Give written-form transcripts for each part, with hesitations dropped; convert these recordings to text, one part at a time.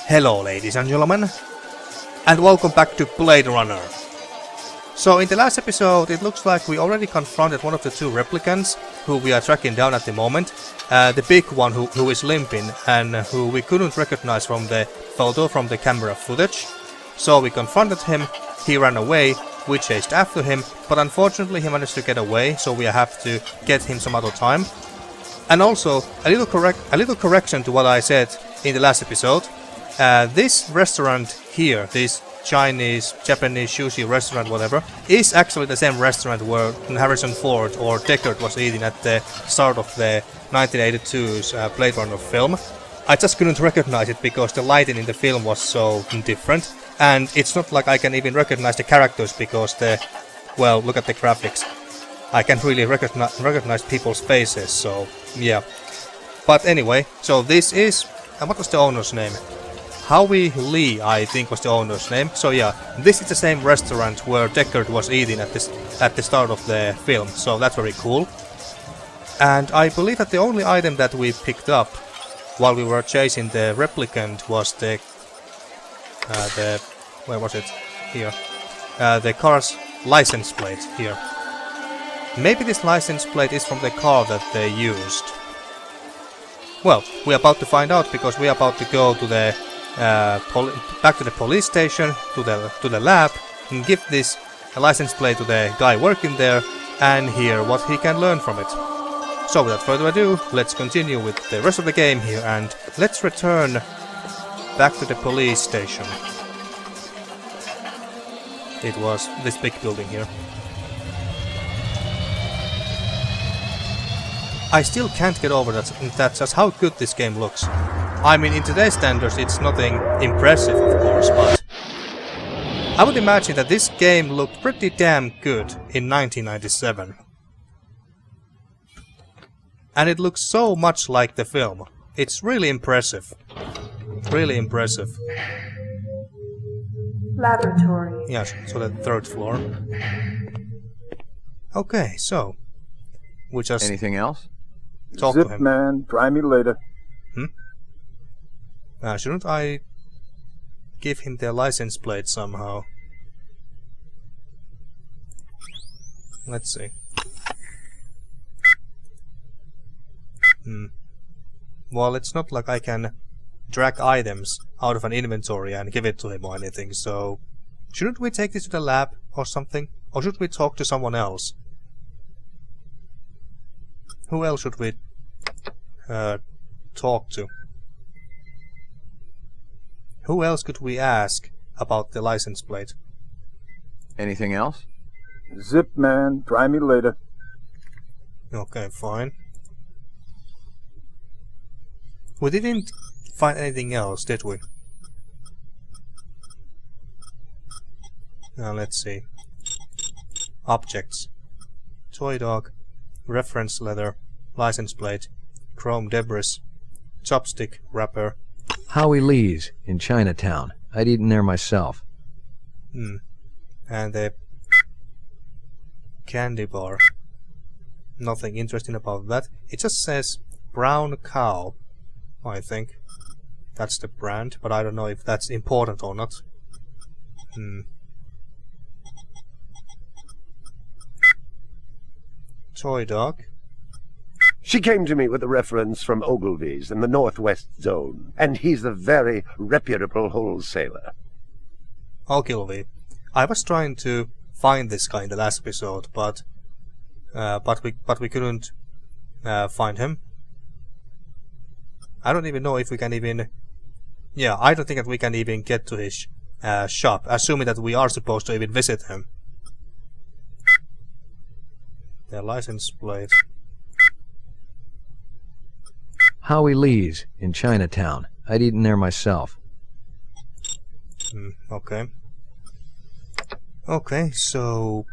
Hello ladies and gentlemen, and welcome back to Blade Runner. So in the last episode it looks like we already confronted one of the two replicants who we are tracking down at the moment. The big one who is limping and who we couldn't recognize from the photo from the camera footage. So we confronted him, he ran away, we chased after him, but unfortunately he managed to get away, so we have to get him some other time. And also, a little correction to what I said in the last episode. This restaurant here, this Chinese, Japanese sushi restaurant, whatever, is actually the same restaurant where Harrison Ford or Deckard was eating at the start of the 1982's Blade Runner film. I just couldn't recognize it because the lighting in the film was so different, and it's not like I can even recognize the characters because well, look at the graphics. I can't really recognize people's faces, so yeah. But anyway, so this is... what was the owner's name? Howie Lee, I think, was the owner's name. So yeah, this is the same restaurant where Deckard was eating at the start of the film, so that's very cool. And I believe that the only item that we picked up while we were chasing the replicant was where was it? Here. The car's license plate here. Maybe this license plate is from the car that they used. Well, we're about to find out because we're about to go to the back to the police station, to the lab, and give this license plate to the guy working there and hear what he can learn from it. So without further ado, let's continue with the rest of the game here and let's return back to the police station. It was this big building here. I still can't get over that's just how good this game looks. I mean, in today's standards it's nothing impressive, of course, but I would imagine that this game looked pretty damn good in 1997. And it looks so much like the film. It's really impressive. Really impressive. Laboratory. Yes, so the third floor. Okay, so we just... Anything else? Talk to Zip him. man, try me later. Shouldn't I give him the license plate somehow? Let's see. Well, it's not like I can drag items out of an inventory and give it to him or anything, so... Shouldn't we take this to the lab or something? Or should we talk to someone else? Who else should we talk to? Who else could we ask about the license plate? Anything else? Zip man, try me later. Okay, fine. We didn't find anything else, did we? Now let's see. Objects. Toy dog. Reference letter. License plate. Chrome debris. Chopstick wrapper. Howie Lee's in Chinatown. I'd eaten there myself. And a candy bar. Nothing interesting about that. It just says brown cow, I think. That's the brand, but I don't know if that's important or not. Toy dog. She came to me with a reference from Ogilvy's in the Northwest Zone, and he's a very reputable wholesaler. Ogilvy. I was trying to find this guy in the last episode, but we couldn't find him. I don't even know if we can even... Yeah, I don't think that we can even get to his shop, assuming that we are supposed to even visit him. The license plate. Howie Lee's in Chinatown. I'd eaten there myself. Okay. Okay, so...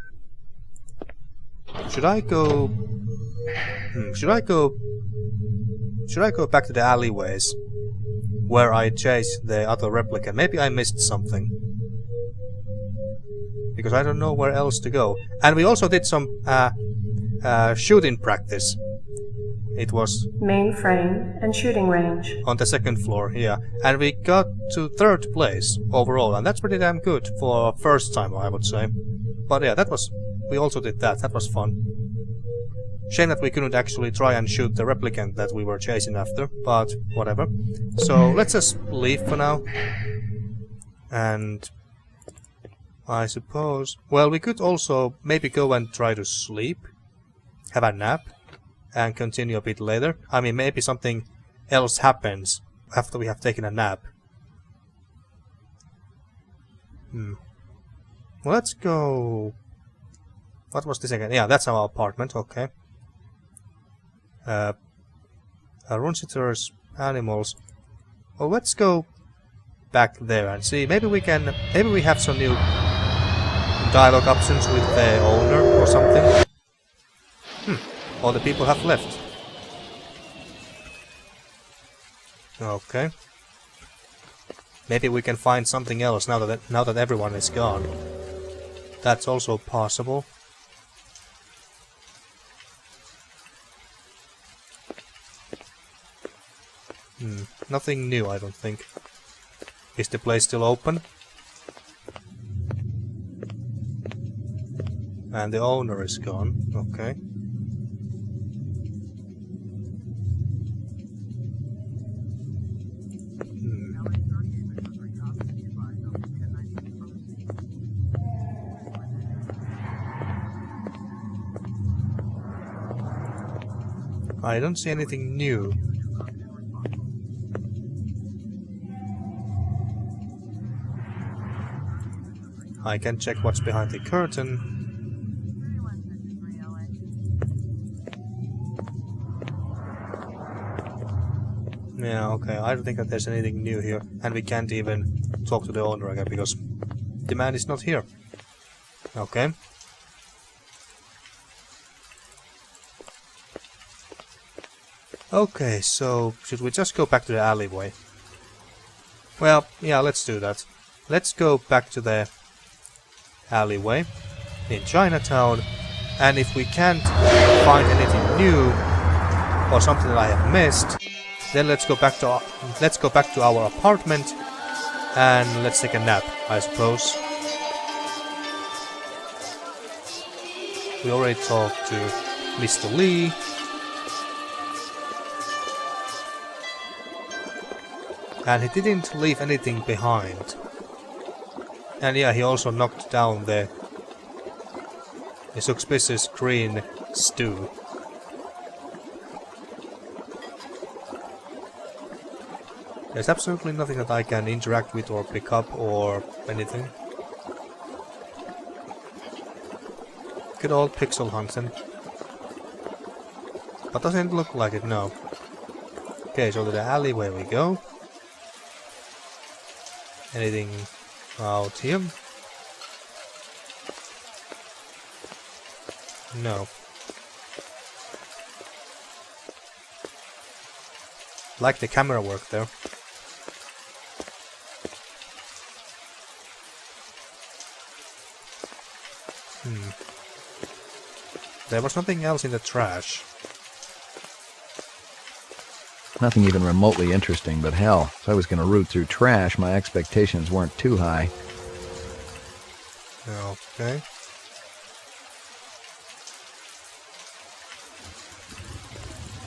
Should I go back to the alleyways where I chased the other replicant? Maybe I missed something. Because I don't know where else to go. And we also did some shooting practice It was Mainframe and shooting range. on the second floor, yeah. And we got to 3rd place overall, and that's pretty damn good for first time, I would say. But yeah, we also did that. That was fun. Shame that we couldn't actually try and shoot the replicant that we were chasing after, but whatever. So let's just leave for now. And I suppose... Well, we could also maybe go and try to sleep, have a nap, and continue a bit later. I mean, maybe something else happens after we have taken a nap. Well, let's go... What was this again? Yeah, that's our apartment, okay. Runsitter's animals. Well, let's go back there and see. Maybe we have some new dialogue options with the owner or something. All the people have left. Okay. Maybe we can find something else now that everyone is gone. That's also possible. Nothing new, I don't think. Is the place still open? And the owner is gone. Okay. I don't see anything new. I can check what's behind the curtain. Yeah, okay, I don't think that there's anything new here. And we can't even talk to the owner again because the man is not here. Okay. Okay, so should we just go back to the alleyway? Well, yeah, let's do that. Let's go back to the alleyway in Chinatown, and if we can't find anything new or something that I have missed, then let's go back to our apartment and let's take a nap, I suppose. We already talked to Mr. Lee. And he didn't leave anything behind. And yeah, he also knocked down the suspicious green stew. There's absolutely nothing that I can interact with or pick up or anything. Good old pixel hunting. But doesn't look like it, no. Okay, so to the alleyway we go. Anything out here? No. Like the camera work there. There was nothing else in the trash. Nothing even remotely interesting, but hell, if I was going to root through trash, my expectations weren't too high. Okay.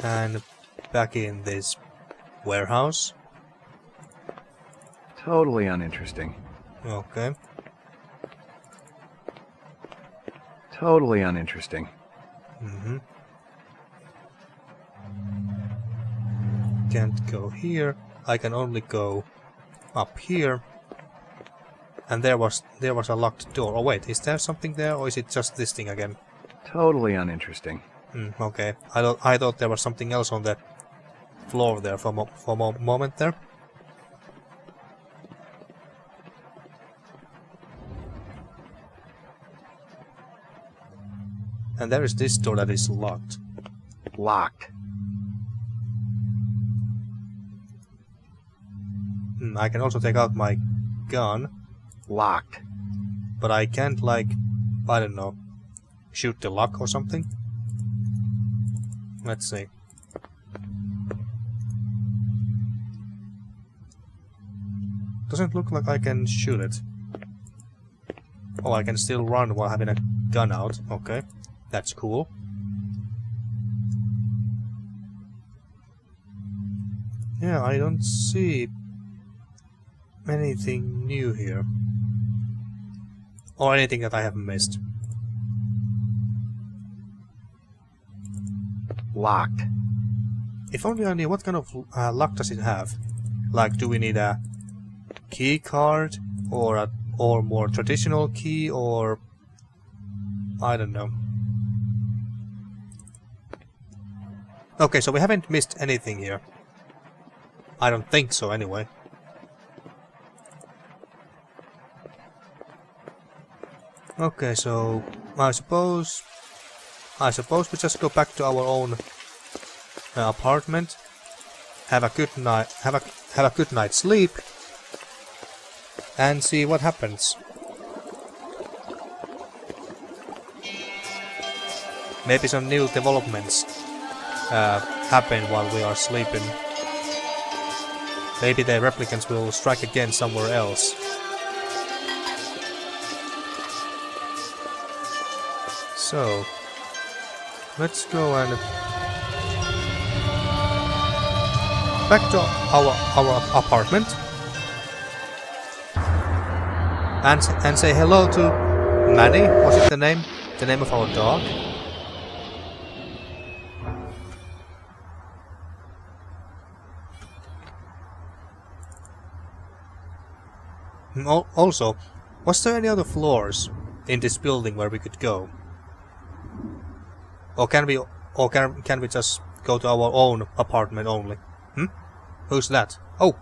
And back in this warehouse. Totally uninteresting. Okay. Totally uninteresting. Can't go here. I can only go up here. And there was a locked door. Oh wait, is there something there, or is it just this thing again? Totally uninteresting. Okay. I thought there was something else on the floor there for a moment there. And there is this door that is locked. Locked. I can also take out my gun. Locked. But I can't, like, I don't know, shoot the lock or something? Let's see. Doesn't look like I can shoot it. Oh, I can still run while having a gun out. Okay, that's cool. Yeah, I don't see anything new here. Or anything that I have missed. Locked. If only I knew what kind of lock does it have. Like, do we need a key card or a more traditional key, or I don't know. Okay, so we haven't missed anything here. I don't think so, anyway. Okay, so I suppose we just go back to our own apartment, have a good night, have a good night's sleep, and see what happens. Maybe some new developments happen while we are sleeping. Maybe the replicants will strike again somewhere else. So, let's go and back to our apartment and say hello to Maddie. Was it the name of our dog? Also, was there any other floors in this building where we could go? Or can we just go to our own apartment only? Who's that? Oh!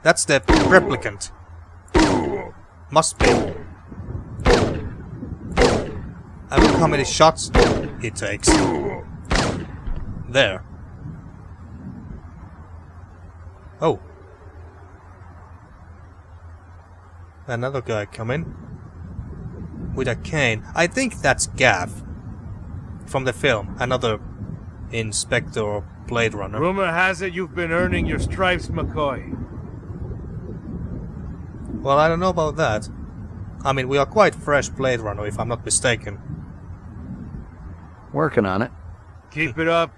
That's the replicant. Must be. And look how many shots he takes. There. Oh. Another guy coming. With a cane. I think that's Gav. From the film. Another Inspector or Blade Runner. Rumor has it you've been earning your stripes, McCoy. Well, I don't know about that. I mean, we are quite fresh Blade Runner, if I'm not mistaken. Working on it. Keep it up.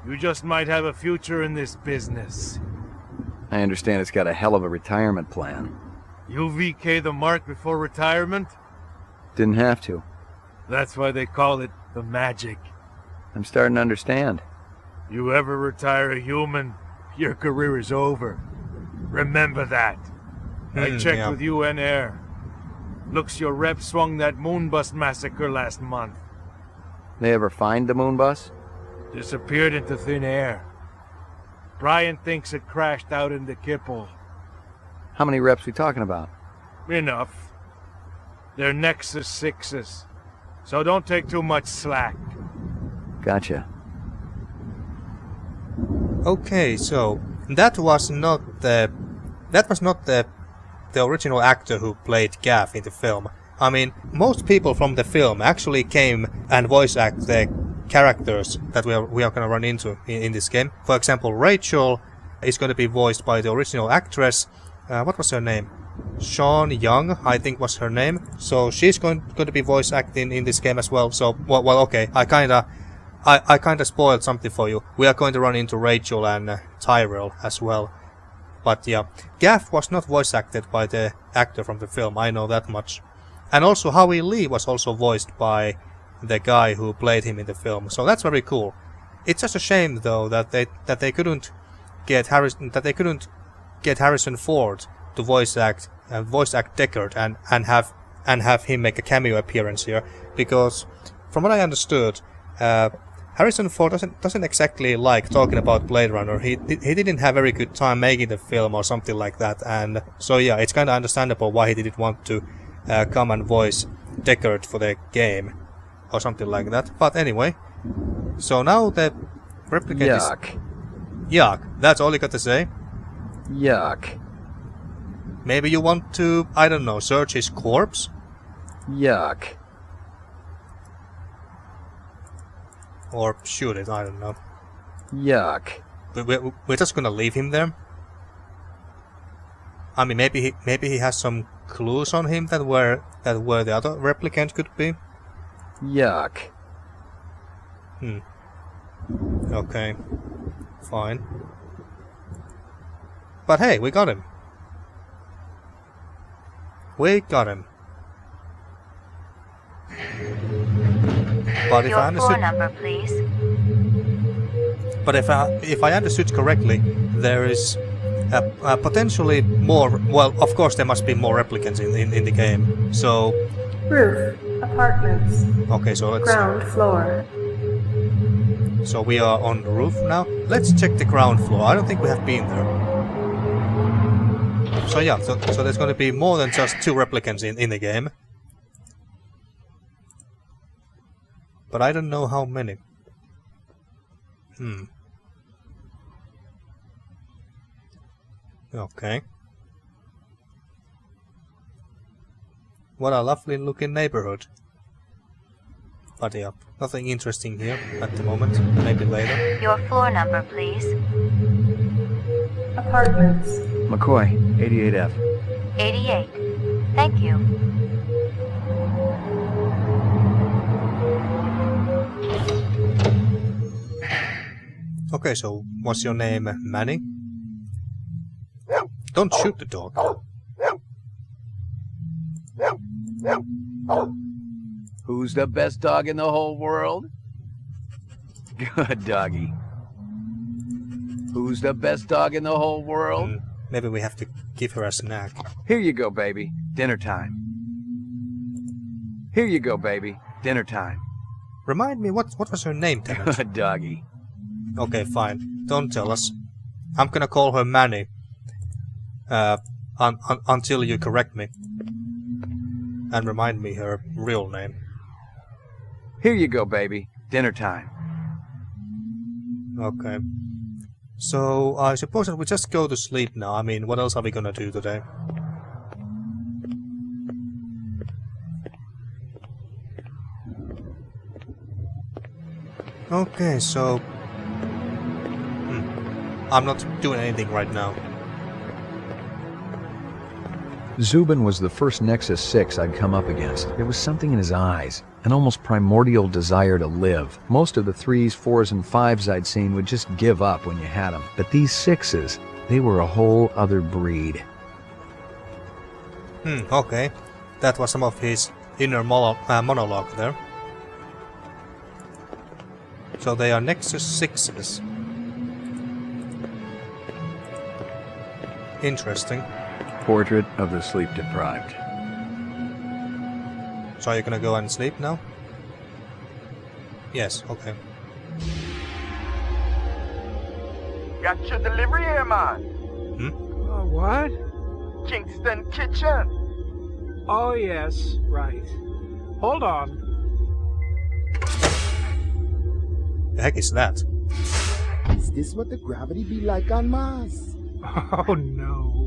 You just might have a future in this business. I understand it's got a hell of a retirement plan. You VK the mark before retirement? Didn't have to. That's why they call it the magic. I'm starting to understand. You ever retire a human, your career is over. Remember that. I checked with UN Air. Looks your rep swung that moonbus massacre last month. They ever find the moon bus? Disappeared into thin air. Brian thinks it crashed out into Kipple. How many reps we talking about? Enough. They're Nexus 6s. So don't take too much slack. Gotcha. Okay, so that was not the original actor who played Gav in the film. I mean, most people from the film actually came and voice act the characters that we are going to run into in this game. For example, Rachel is going to be voiced by the original actress. What was her name? Sean Young, I think was her name. So she's going to be voice acting in this game as well. So well okay, I kinda spoiled something for you. We are going to run into Rachel and Tyrell as well. But yeah, Gav was not voice acted by the actor from the film, I know that much. And also Howie Lee was also voiced by the guy who played him in the film, so that's very cool. It's just a shame though that they couldn't get Harrison Ford to voice act Deckard and have him make a cameo appearance here, because from what I understood, Harrison Ford doesn't exactly like talking about Blade Runner. He didn't have a very good time making the film or something like that, and so yeah, it's kind of understandable why he didn't want to come and voice Deckard for the game or something like that. But anyway, so now the replicant is... Yuck. That's all you got to say? Yuck. Maybe you want to, I don't know, search his corpse? Yuck. Or shoot it, I don't know. Yuck. We're just gonna leave him there? I mean, maybe he has some clues on him that where the other replicant could be. Yuck. Okay. Fine. But hey, we got him. We got him. But if I Your floor understood, number, please. but if I understood correctly, there is potentially more. Well, of course there must be more replicants in the game. So Roof. Apartments. okay, so let's. Ground floor. So we are on the roof now. Let's check the ground floor. I don't think we have been there. So yeah, so there's going to be more than just 2 replicants in the game. But I don't know how many. Okay. What a lovely looking neighborhood. But yeah, nothing interesting here at the moment. Maybe later. Your floor number, please. Apartments. McCoy, 88F. 88. Thank you. Okay, so what's your name, Manny? Don't shoot the dog. Who's the best dog in the whole world? Good doggy. Who's the best dog in the whole world? Maybe we have to give her a snack. Here you go, baby. Dinner time. Here you go, baby. Dinner time. Remind me, what was her name, Tenant? Good doggy. Okay, fine. Don't tell us. I'm gonna call her Manny. Until you correct me. And remind me her real name. Here you go, baby. Dinner time. Okay. So, I suppose that we just go to sleep now. I mean, what else are we gonna do today? Okay, so... I'm not doing anything right now. Zubin was the first Nexus 6 I'd come up against. There was something in his eyes, an almost primordial desire to live. Most of the 3s, 4s, and 5s I'd seen would just give up when you had them. But these 6s, they were a whole other breed. Okay. That was some of his inner monologue there. So they are Nexus 6s. Interesting. Portrait of the sleep-deprived. So you're gonna go and sleep now? Yes, okay. Got your delivery here, man. What? Kingston Kitchen. Oh, yes, right. Hold on. The heck is that? Is this what the gravity be like on Mars? Oh, no.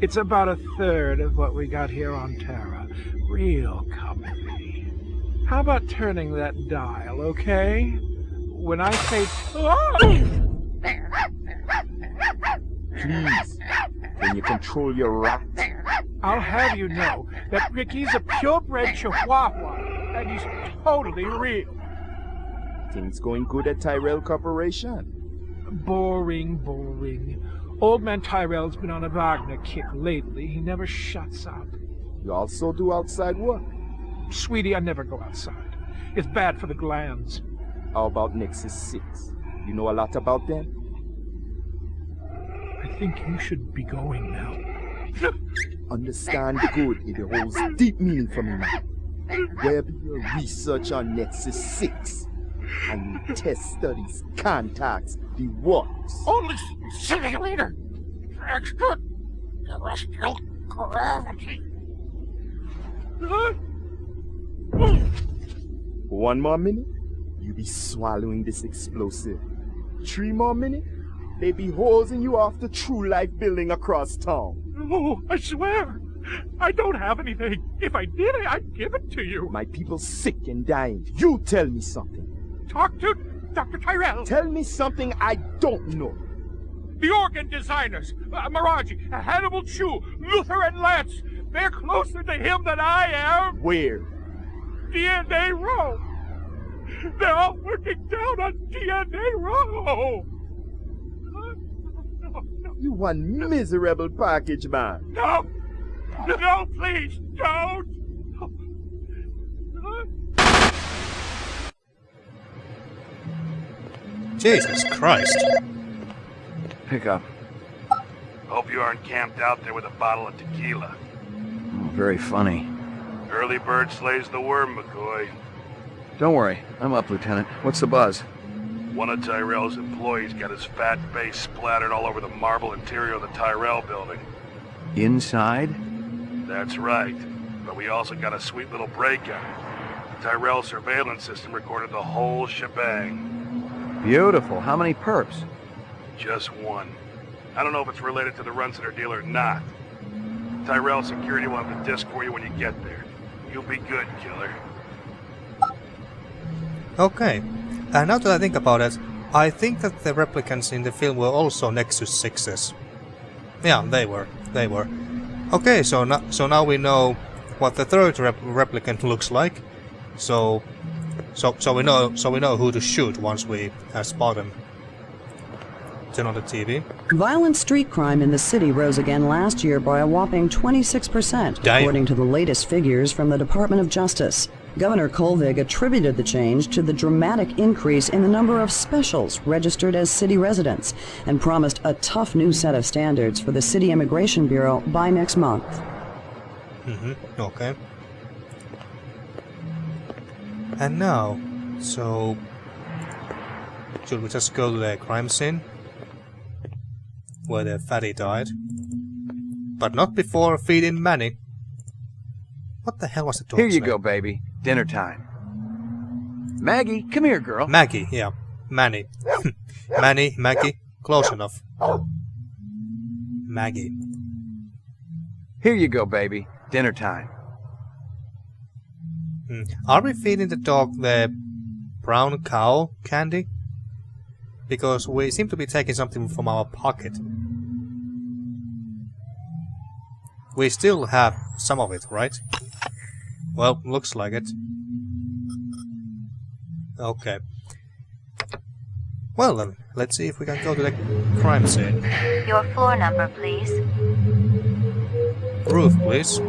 It's about a third of what we got here on Terra. Real comfy. How about turning that dial, okay? When I say... Please, can you control your rat? I'll have you know that Ricky's a purebred chihuahua, and he's totally real. Things going good at Tyrell Corporation? Boring. Old man Tyrell's been on a Wagner kick lately. He never shuts up. You also do outside work? Sweetie, I never go outside. It's bad for the glands. How about Nexus 6? You know a lot about them? I think you should be going now. Understand good, it holds deep meaning for me now. Where be your research on Nexus 6? And your test studies, contacts, the works. Only simulator. Extra terrestrial gravity. One more minute, you be swallowing this explosive. 3 more minutes, they be hosing you off the true life building across town. No, I swear. I don't have anything. If I did, I'd give it to you. My people sick and dying. You tell me something. Talk to Dr. Tyrell. Tell me something I don't know. The organ designers, Miraji, Hannibal Chu, Luther and Lance, they're closer to him than I am. Where? DNA Row. They're all working down on DNA Row. You one miserable package man. No! No, please, don't! Jesus Christ. Pick up. Hope you aren't camped out there with a bottle of tequila. Oh, very funny. Early bird slays the worm, McCoy. Don't worry, I'm up, Lieutenant. What's the buzz? One of Tyrell's employees got his fat face splattered all over the marble interior of the Tyrell building. Inside? That's right. But we also got a sweet little break-in. Tyrell surveillance system recorded the whole shebang. Beautiful. How many perps? Just one. I don't know if it's related to the Runciter deal or not. Tyrell security will have the disc for you when you get there. You'll be good, killer. Okay. And now that I think about it, I think that the replicants in the film were also Nexus 6s. Yeah, they were. They were. Okay, so now we know what the third replicant looks like. So we know who to shoot once we spot him. Turn on the TV. Violent street crime in the city rose again last year by a whopping 26%, according to the latest figures from the Department of Justice. Governor Kolvig attributed the change to the dramatic increase in the number of specials registered as city residents and promised a tough new set of standards for the City Immigration Bureau by next month. Okay. And now, so should we just go to the crime scene where the fatty died? But not before feeding Manny. What the hell was the dog's Here you name? go, baby. Dinner time. Maggie, come here, girl. Maggie, yeah. Manny. Manny, Maggie. Close enough. Maggie. Here you go, baby. Dinner time. Are we feeding the dog the brown cow candy? Because we seem to be taking something from our pocket. We still have some of it, right? Well, looks like it. Okay. Well then, let's see if we can go to the crime scene. Your floor number, please. Roof, please.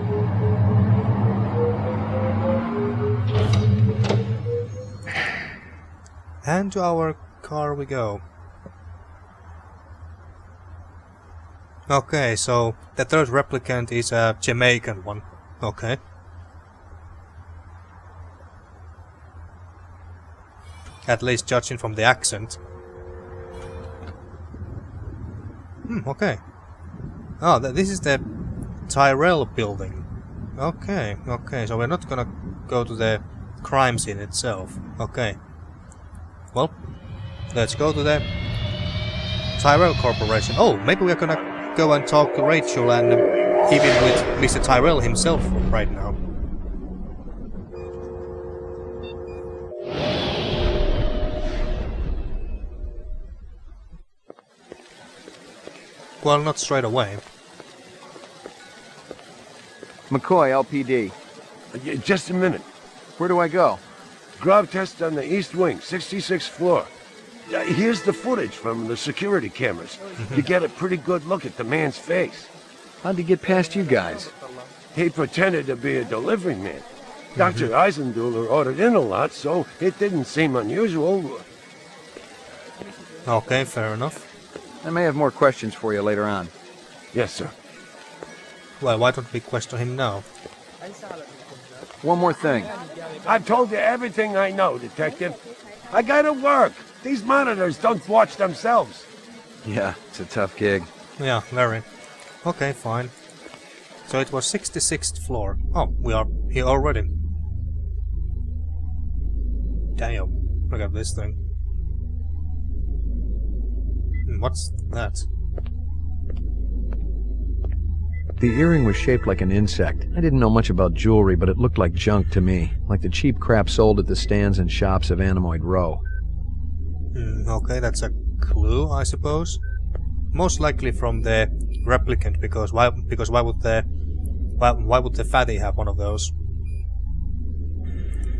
And to our car we go. Okay, so the third replicant is a Jamaican one. Okay. At least judging from the accent. Okay. Oh, this is the Tyrell building. Okay, okay, so we're not gonna go to the crime scene itself. Okay. Well, let's go to the Tyrell Corporation. Oh, maybe we're gonna go and talk to Rachel and even with Mr. Tyrell himself right now. Well, not straight away. McCoy, LPD. Just a minute. Where do I go? Grav test on the east wing, 66th floor. Here's the footage from the security cameras. You get a pretty good look at the man's face. How'd he get past you guys? He pretended to be a delivery man. Dr. Eisenduller ordered in a lot, so it didn't seem unusual. Okay, fair enough. I may have more questions for you later on. Yes, sir. Well, why don't we question him now? One more thing. I've told you everything I know, Detective. I gotta work. These monitors don't watch themselves. Yeah, it's a tough gig. Yeah, very. Okay, fine. So it was 66th floor. Oh, we are here already. Damn, look at this thing. What's that? The earring was shaped like an insect. I didn't know much about jewelry, but it looked like junk to me. Like the cheap crap sold at the stands and shops of Animoid Row. Okay, that's a clue, I suppose. most likely from the replicant, because why would the fatty have one of those?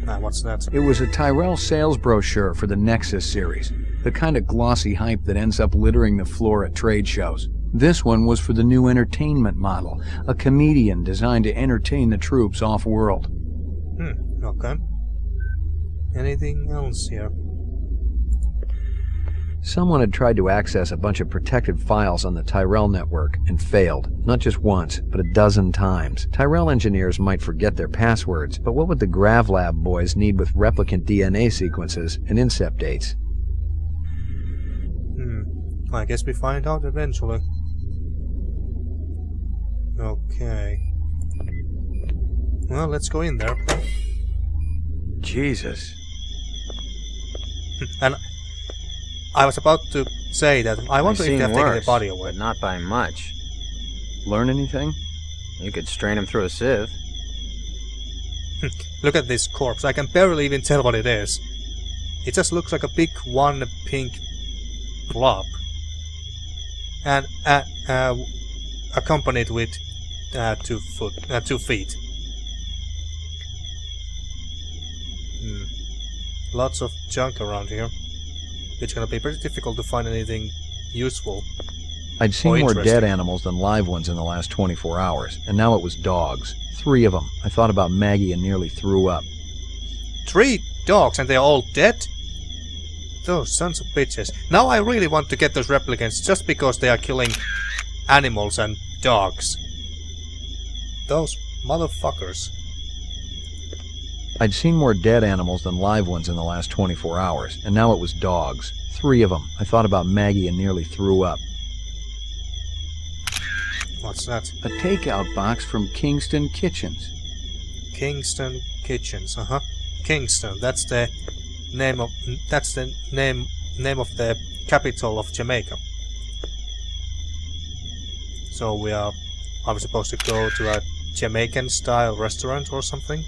Ah, what's that? It was a Tyrell sales brochure for the Nexus series, the kind of glossy hype that ends up littering the floor at trade shows. This one was for the new entertainment model, a comedian designed to entertain the troops off-world. Okay. Anything else here? Someone had tried to access a bunch of protected files on the Tyrell network and failed, not just once, but a dozen times. Tyrell engineers might forget their passwords, but what would the GravLab boys need with replicant DNA sequences and incept dates? I guess we find out eventually. Okay. Well, let's go in there. Jesus. And I was about to say that I wonder if they have taken the body away. But not by much. Learn anything? You could strain him through a sieve. Look at this corpse. I can barely even tell what it is. It just looks like a big one pink blob. And accompanied with 2 feet. Lots of junk around here. It's gonna be pretty difficult to find anything useful. I'd seen more dead animals than live ones in the last 24 hours, and now it was dogs. 3 of them. I thought about Maggie and nearly threw up. 3 dogs, and they're all dead? Those sons of bitches. Now I really want to get those replicants just because they are killing animals and dogs. Those motherfuckers. I'd seen more dead animals than live ones in the last 24 hours, and now it was dogs. 3 of them. I thought about Maggie and nearly threw up. What's that? A takeout box from Kingston Kitchens. Kingston Kitchens, Kingston, that's the name of name of the capital of Jamaica. So are we supposed to go to a Jamaican style restaurant or something?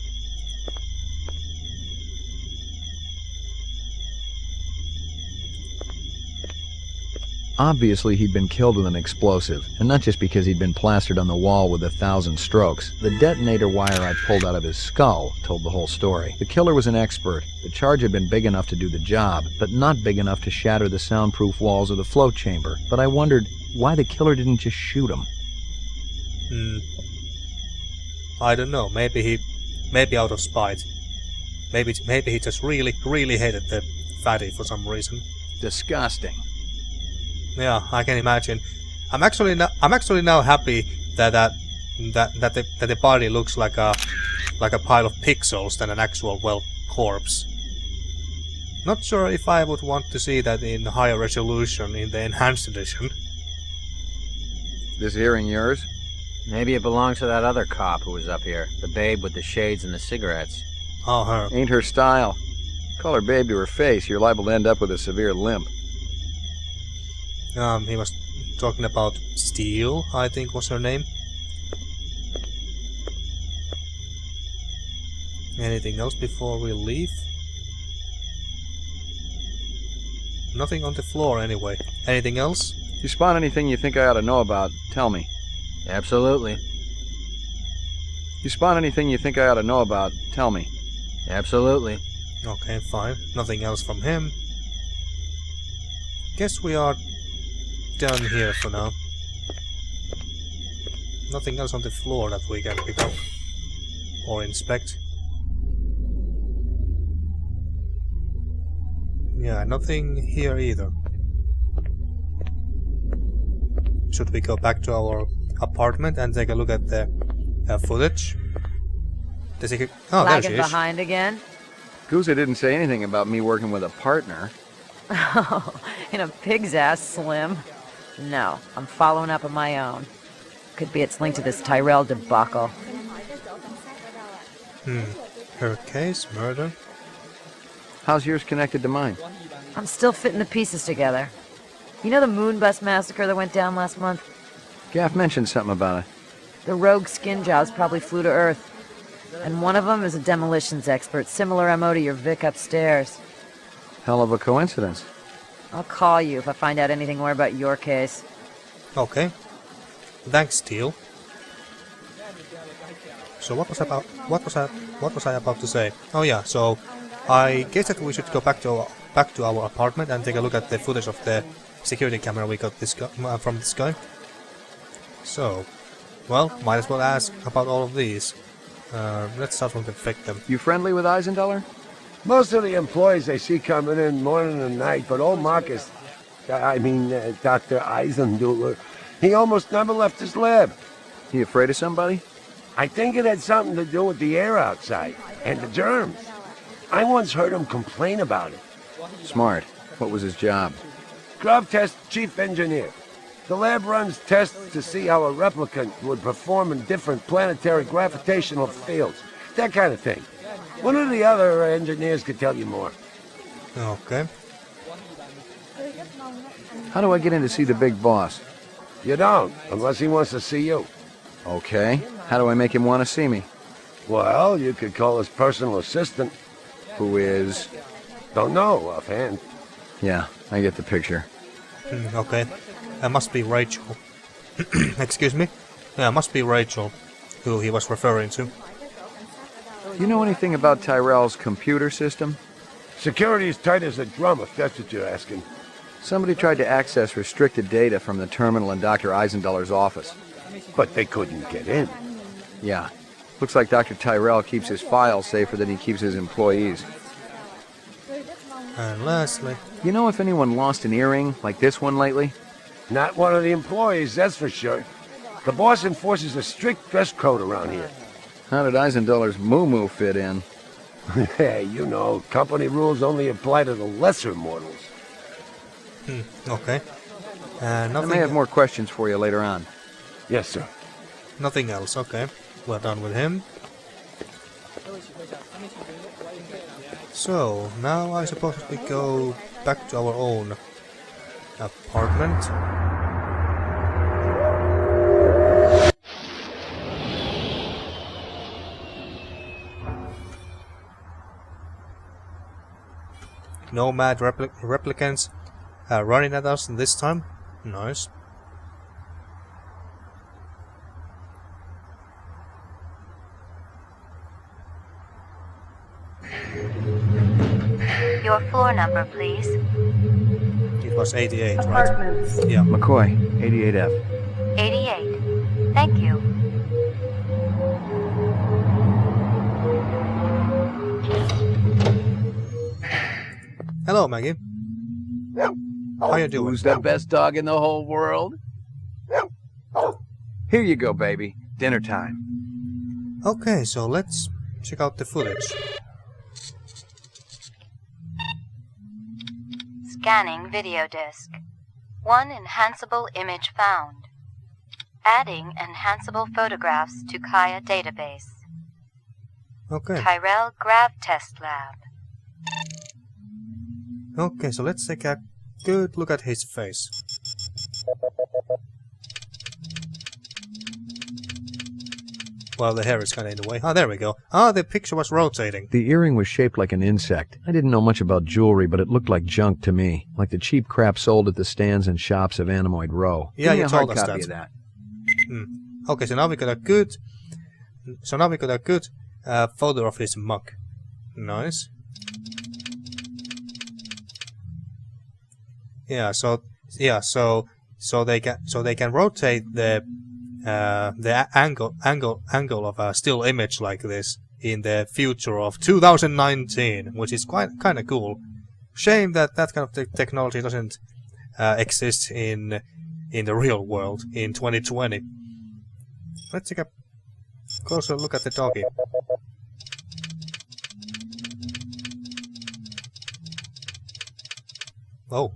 Obviously, he'd been killed with an explosive, and not just because he'd been plastered on the wall with 1,000 strokes. The detonator wire I pulled out of his skull told the whole story. The killer was an expert. The charge had been big enough to do the job, but not big enough to shatter the soundproof walls of the float chamber. But I wondered why the killer didn't just shoot him. I don't know. Maybe out of spite. Maybe he just really hated the fatty for some reason. Disgusting. Yeah, I can imagine. I'm actually now happy that the body looks like a pile of pixels than an actual corpse. Not sure if I would want to see that in higher resolution in the enhanced edition. This earring yours? Maybe it belongs to that other cop who was up here. The babe with the shades and the cigarettes. Oh, her. Ain't her style. Call her babe to her face, you're liable to end up with a severe limp. He was talking about Steele, I think was her name. Anything else before we leave? Nothing on the floor anyway. Anything else? You spot anything you think I ought to know about, tell me. Absolutely. You spot anything you think I ought to know about, tell me. Absolutely. Okay, fine. Nothing else from him. Guess we are done here for now. Nothing else on the floor that we can pick up or inspect. Yeah, nothing here either. Should we go back to our apartment and take a look at the footage? Does he? Oh, there she is. Behind again? Guza didn't say anything about me working with a partner. Oh, in a pig's ass, Slim. No, I'm following up on my own. Could be it's linked to this Tyrell debacle. Her case, murder. How's yours connected to mine? I'm still fitting the pieces together. You know the Moonbus massacre that went down last month? Gaff mentioned something about it. The rogue skin jobs probably flew to Earth. And one of them is a demolitions expert, similar MO to your Vic upstairs. Hell of a coincidence. I'll call you if I find out anything more about your case. Okay. Thanks, Teal. So what was I about to say? Oh yeah, so I guess that we should go back to our apartment and take a look at the footage of the security camera we got from this guy. So, well, might as well ask about all of these. Let's start from the victim. You friendly with Eisendaler? Most of the employees I see coming in morning and night, but old Marcus, Dr. Eisendaler, he almost never left his lab. He afraid of somebody? I think it had something to do with the air outside, and the germs. I once heard him complain about it. Smart. What was his job? Grav Test Chief Engineer. The lab runs tests to see how a replicant would perform in different planetary gravitational fields. That kind of thing. One of the other engineers could tell you more. Okay. How do I get in to see the big boss? You don't, unless he wants to see you. Okay. How do I make him want to see me? Well, you could call his personal assistant. Who is? Don't know offhand. Yeah, I get the picture. Okay. That must be Rachel. Excuse me? Yeah, must be Rachel, who he was referring to. You know anything about Tyrell's computer system? Security is tight as a drum, if that's what you're asking. Somebody tried to access restricted data from the terminal in Dr. Eisendaler's office. But they couldn't get in. Yeah. Looks like Dr. Tyrell keeps his files safer than he keeps his employees. And lastly... You know if anyone lost an earring like this one lately? Not one of the employees, that's for sure. The boss enforces a strict dress code around here. How did Eisendaler's moo-moo fit in? Hey, you know, company rules only apply to the lesser mortals. Okay. I may have more questions for you later on. Yes, sir. Nothing else, okay. We're done with him. So, now I suppose we go back to our own apartment. No mad replicants running at us this time. Nice. Your floor number, please. It was 88, Apartments. right? Yeah. McCoy, 88F. 88. Thank you. Hello, Maggie. How you doing? Who's the best dog in the whole world? Here you go, baby. Dinner time. Okay, so let's check out the footage. Scanning video disk. One enhanceable image found. Adding enhanceable photographs to Kaya database. Okay. Tyrell Grav Test Lab. Okay, so let's take a good look at his face. Well, the hair is kind of in the way. Ah, there we go. Ah, the picture was rotating. The earring was shaped like an insect. I didn't know much about jewelry, but it looked like junk to me. Like the cheap crap sold at the stands and shops of Animoid Row. Yeah, Give me you a told hard us copy that. of that. Okay, so now we got a good... photo of his mug. Nice. So they can rotate the angle of a still image like this in the future of 2019, which is kind of cool. Shame that that kind of technology doesn't exist in the real world in 2020. Let's take a closer look at the doggy. Oh.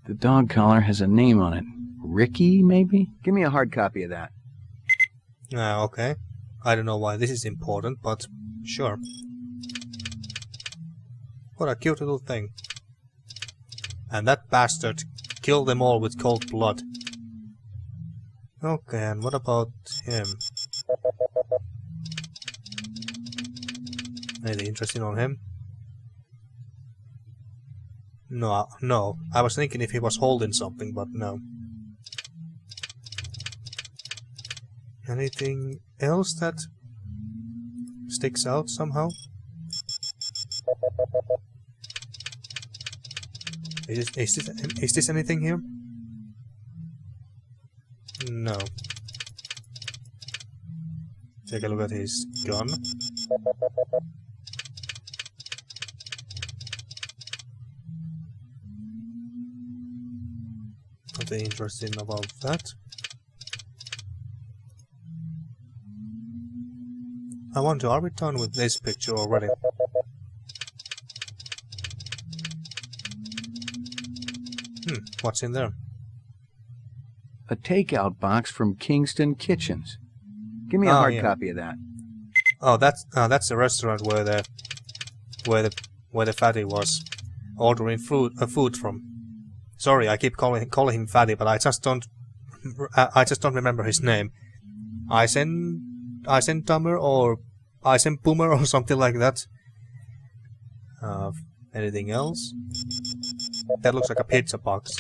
The dog collar has a name on it. Ricky, maybe? Give me a hard copy of that. Okay. I don't know why this is important, but sure. What a cute little thing. And that bastard killed them all with cold blood. Okay, and what about him? Anything interesting on him? No. I was thinking if he was holding something, but no. Anything else that sticks out somehow? Is this anything here? No. Take a look at his gun. Nothing interesting about that. I wonder, are we done with this picture already? What's in there? A takeout box from Kingston Kitchens. Give me a hard copy of that. Oh, that's the restaurant where the fatty was ordering food from. Sorry, I keep calling him fatty, but I just don't remember his name. Eisentummer or Eisenboomer or something like that. Anything else? That looks like a pizza box.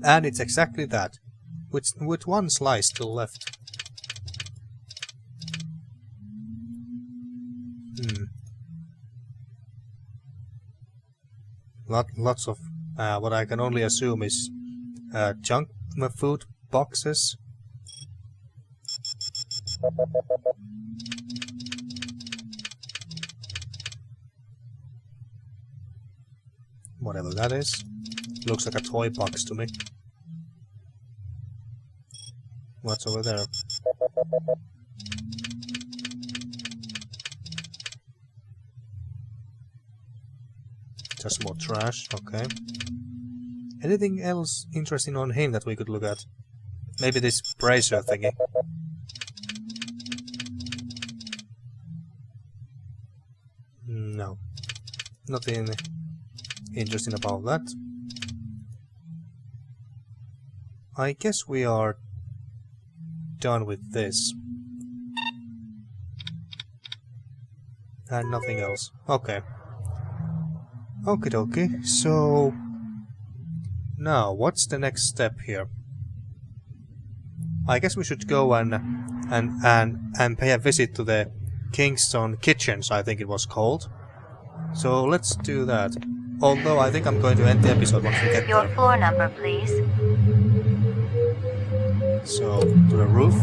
And it's exactly that, with one slice still left. Lots of what I can only assume is junk food boxes. Whatever that is. Looks like a toy box to me. What's over there? Just more trash, okay. Anything else interesting on him that we could look at? Maybe this brazier thingy. No. Nothing interesting about that. I guess we are done with this. And nothing else. Okay. Okie dokie. So now what's the next step here? I guess we should go and pay a visit to the Kingston Kitchens, I think it was called. So let's do that. Although I think I'm going to end the episode once we get Your there. floor number, please. So, to the roof.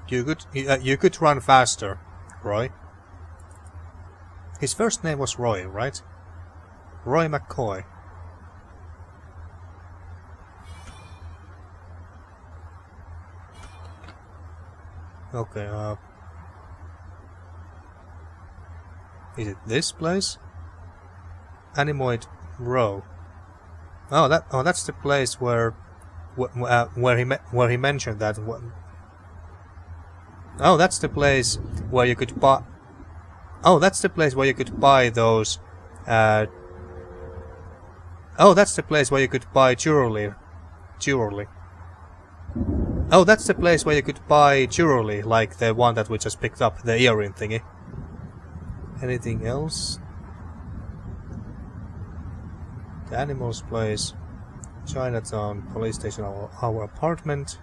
You could run faster, Roy. His first name was Roy, right? Roy McCoy. Okay, is it this place? Animoid Row. Oh, that's the place where he mentioned that. Oh, that's the place where you could buy. Oh, that's the place where you could buy those. Oh, that's the place where you could buy jewelry. Oh, that's the place where you could buy jewelry, like the one that we just picked up, the earring thingy. Anything else? The animals place, Chinatown, police station, our apartment.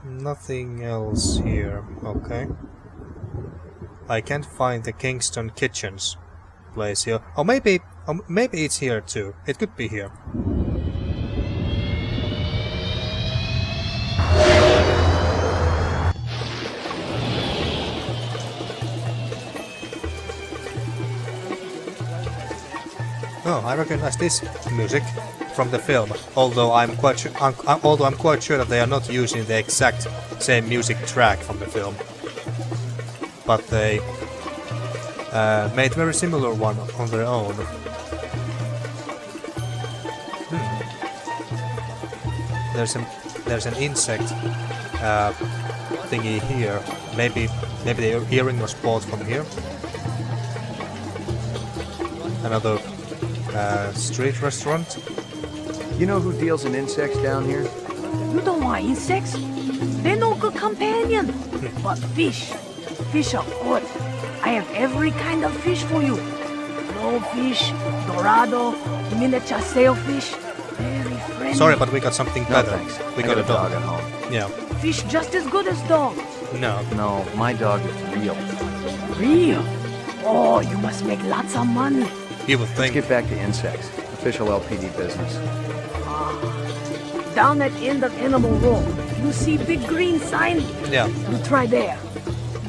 Nothing else here, okay. I can't find the Kingston Kitchens place here. Or maybe it's here too. It could be here. Oh, I recognize this music from the film. Although I'm quite sure that they are not using the exact same music track from the film, but they made very similar one on their own. There's an insect thingy here. Maybe the earring was bought from here. Another street restaurant. You know who deals in insects down here? You don't want insects? They're no good companion. But fish are good. I have every kind of fish for you. Blowfish, dorado, miniature sailfish. Very friendly. Sorry, but we got something better. Thanks. We I got a dog at home. Yeah. Fish just as good as dogs. No, my dog is real. Real? Oh, you must make lots of money. You would think. Let's get back to insects. Official LPD business. Down that end of Animal Row, you see big green sign? Yeah. You try there.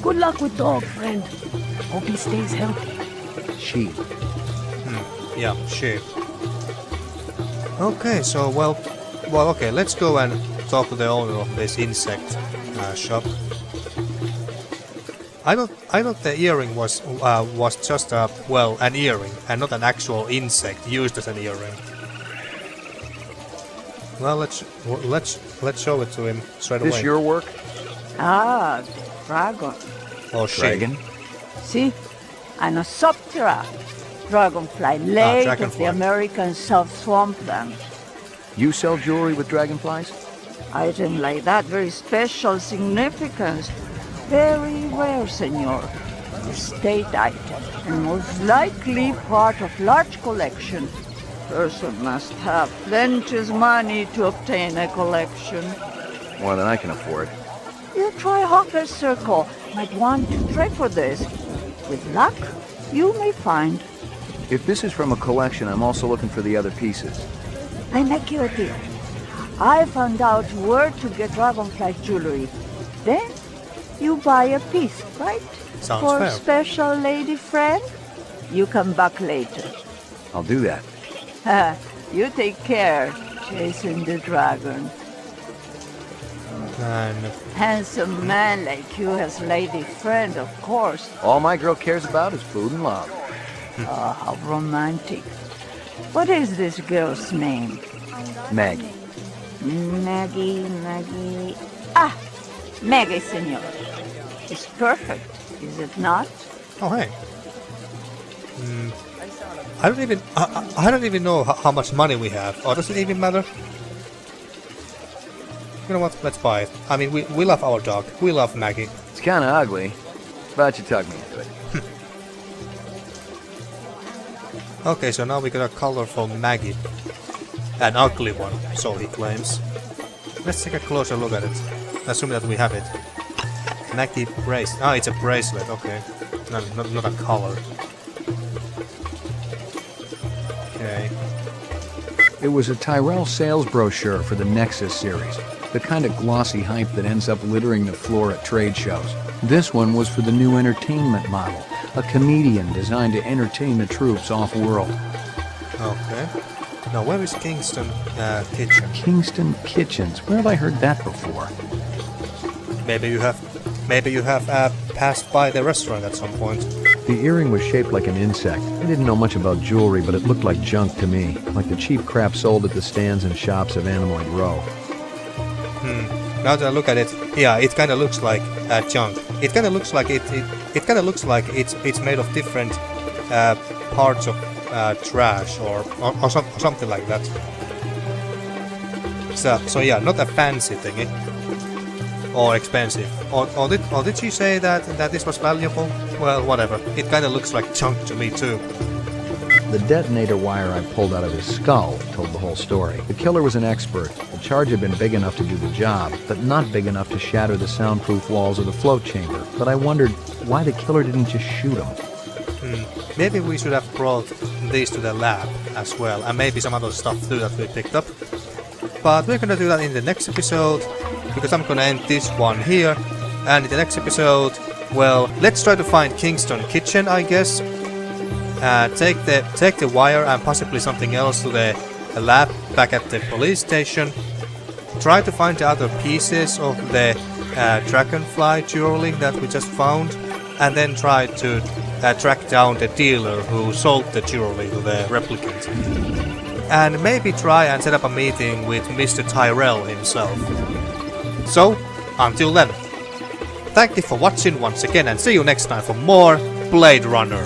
Good luck with dog, friend. Hope he stays healthy. Sheep. Yeah, sheep. Okay, so well, okay, let's go and talk to the owner of this insect shop. I thought the earring was just an earring and not an actual insect used as an earring. Well, let's show it to him straight away. This your work? Ah, dragon. Oh, shit. Dragon? See? Anosoptera. Dragonfly, late of dragonfly. the American South Swampland. You sell jewelry with dragonflies? Item like that, very special significance. Very rare, senor. Estate item, and most likely part of large collection. Person must have plenty money to obtain a collection. More than I can afford. You try Hawker's Circle. Might want to trade for this. With luck, you may find. If this is from a collection, I'm also looking for the other pieces. I make you a deal. I found out where to get dragonfly jewelry. Then you buy a piece, right? Sounds for fair. a special lady friend. You come back later. I'll do that. You take care, chasing the dragon. And Handsome man like you has lady friend, of course. All my girl cares about is food and love. Oh, how romantic. What is this girl's name? Maggie. Maggie. Ah, Maggie, senor. It's perfect, is it not? oh hey. I don't even know how much money we have. Or does it even matter? You know what? Let's buy it. I mean, we love our dog. We love Maggie. It's kind of ugly, but you talked me into it. Okay, so now we got a colorful Maggie. An ugly one, so he claims. Let's take a closer look at it. Assuming that we have it. Maggie bracelet. Ah, it's a bracelet, okay. Not a color. Okay. It was a Tyrell sales brochure for the Nexus series. The kind of glossy hype that ends up littering the floor at trade shows. This one was for the new entertainment model. A comedian designed to entertain the troops off-world. Okay. Now, where is Kingston Kitchen? Kingston Kitchens. Where have I heard that before? Maybe you have passed by the restaurant at some point. The earring was shaped like an insect. I didn't know much about jewelry, but it looked like junk to me. Like the cheap crap sold at the stands and shops of Animoid Row. Now that I look at it, yeah, it kind of looks like junk. It kind of looks like it kind of looks like it's made of different parts of trash or something like that. So yeah, not a fancy thingy or expensive. Or did she say that this was valuable? Well, whatever. It kind of looks like junk to me too. The detonator wire I pulled out of his skull told the whole story. The killer was an expert. The charge had been big enough to do the job, but not big enough to shatter the soundproof walls of the float chamber. But I wondered why the killer didn't just shoot him. Maybe we should have brought these to the lab as well, and maybe some other stuff too that we picked up. But we're gonna do that in the next episode, because I'm gonna end this one here. And in the next episode, well, let's try to find Kingston Kitchen, I guess. Take the wire and possibly something else to the lab back at the police station. Try to find the other pieces of the dragonfly jewelry that we just found, and then try to track down the dealer who sold the jewelry to the replicant. And maybe try and set up a meeting with Mr. Tyrell himself. So, until then, thank you for watching once again, and see you next time for more Blade Runner.